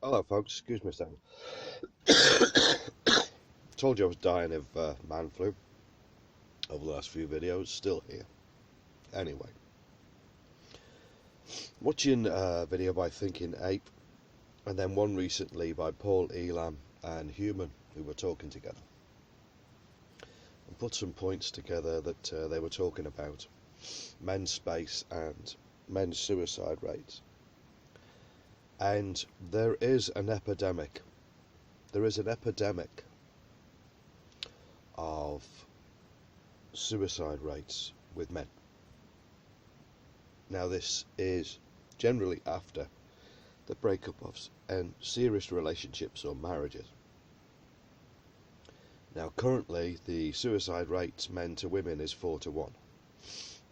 Hello, folks. Excuse me a second. Told you I was dying of man flu over the last few videos. Still here. Anyway, watching a video by Thinking Ape, and then one recently by Paul Elam and Human, who were talking together, and put some points together that they were talking about men's space and men's suicide rates. And there is an epidemic. There is an epidemic of suicide rates with men. Now, this is generally after the breakup of serious relationships or marriages. Now, currently, the suicide rates men to women is 4-1.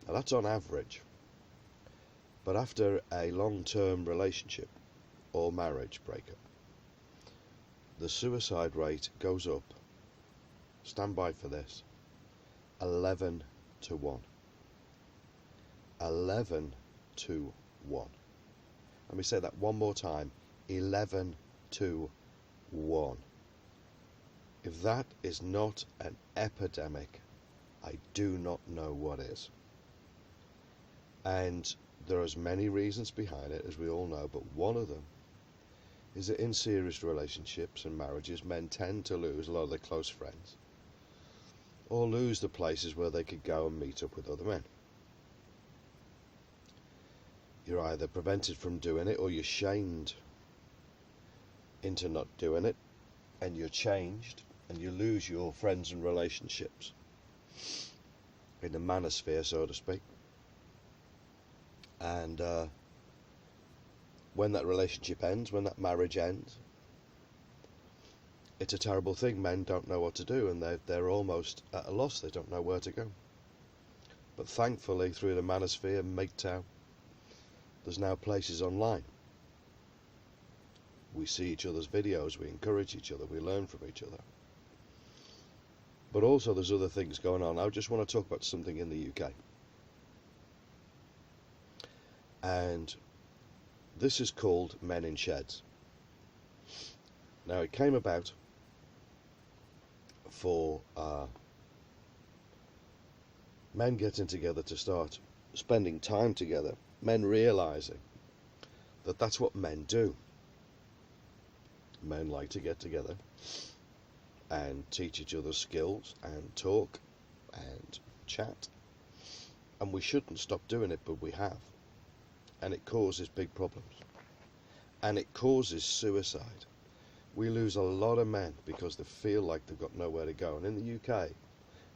Now, that's on average. But after a long-term relationship or marriage breakup, the suicide rate goes up, stand by for this, 11-1. 11-1. Let me say that one more time, 11-1. If that is not an epidemic, I do not know what is. And there are many reasons behind it, as we all know, but one of them is that in serious relationships and marriages, men tend to lose a lot of their close friends, or lose the places where they could go and meet up with other men. You're either prevented from doing it, or you're shamed into not doing it, and you're changed, and you lose your friends and relationships in the manosphere, so to speak. And when that relationship ends, when that marriage ends, it's a terrible thing. Men don't know what to do, and they're almost at a loss. They don't know where to go. But thankfully, through the manosphere, Mgtow, there's now places online. We see each other's videos, we encourage each other, we learn from each other. But also there's other things going on. I just want to talk about something in the UK. And this is called Men in Sheds. Now, it came about for men getting together to start spending time together, men realizing that that's what men do. Men like to get together and teach each other skills and talk and chat, and we shouldn't stop doing it, but we have, and it causes big problems, and it causes suicide. We lose a lot of men because they feel like they've got nowhere to go. And in the UK,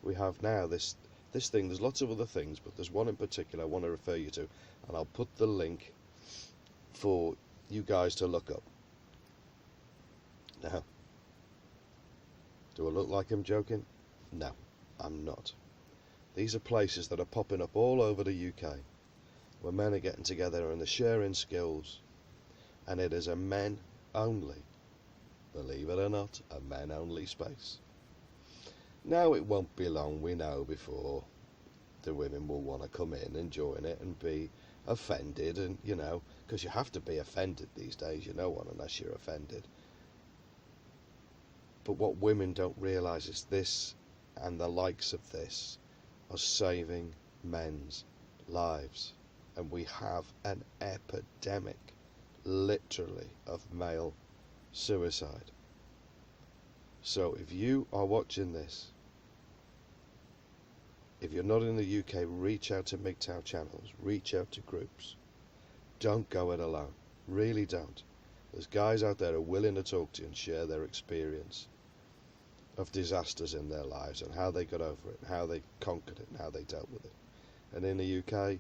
we have now this thing. There's lots of other things, but there's one in particular I want to refer you to, and I'll put the link for you guys to look up. Now, do I look like I'm joking? No, I'm not. These are places that are popping up all over the UK, where men are getting together and they're sharing skills, and it is a men only, believe it or not, a men only space. Now, it won't be long, we know, before the women will want to come in and join it and be offended, and because you have to be offended these days. You know one unless you're offended. But what women don't realise is this, and the likes of this, are saving men's lives. And we have an epidemic, literally, of male suicide. So if you are watching this, if you're not in the UK, reach out to Mgtow channels, reach out to groups. Don't go it alone. Really don't. There's guys out there who are willing to talk to you and share their experience of disasters in their lives and how they got over it, and how they conquered it, and how they dealt with it. And in the UK,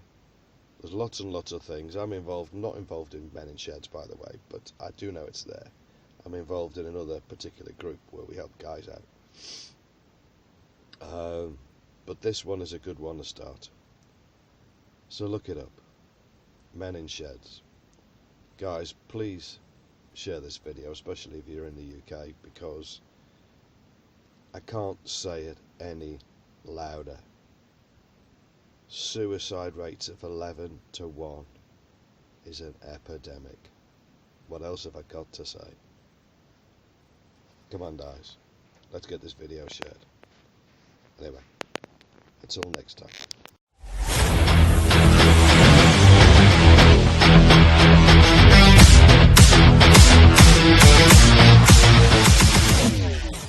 there's lots and lots of things. I'm not involved in Men in Sheds, by the way, but I do know it's there. I'm involved in another particular group where we help guys out. But this one is a good one to start. So look it up. Men in Sheds. Guys, please share this video, especially if you're in the UK, because I can't say it any louder. Suicide rates of 11-1 is an epidemic. What else have I got to say? Come on, guys. Let's get this video shared. Anyway, until next time.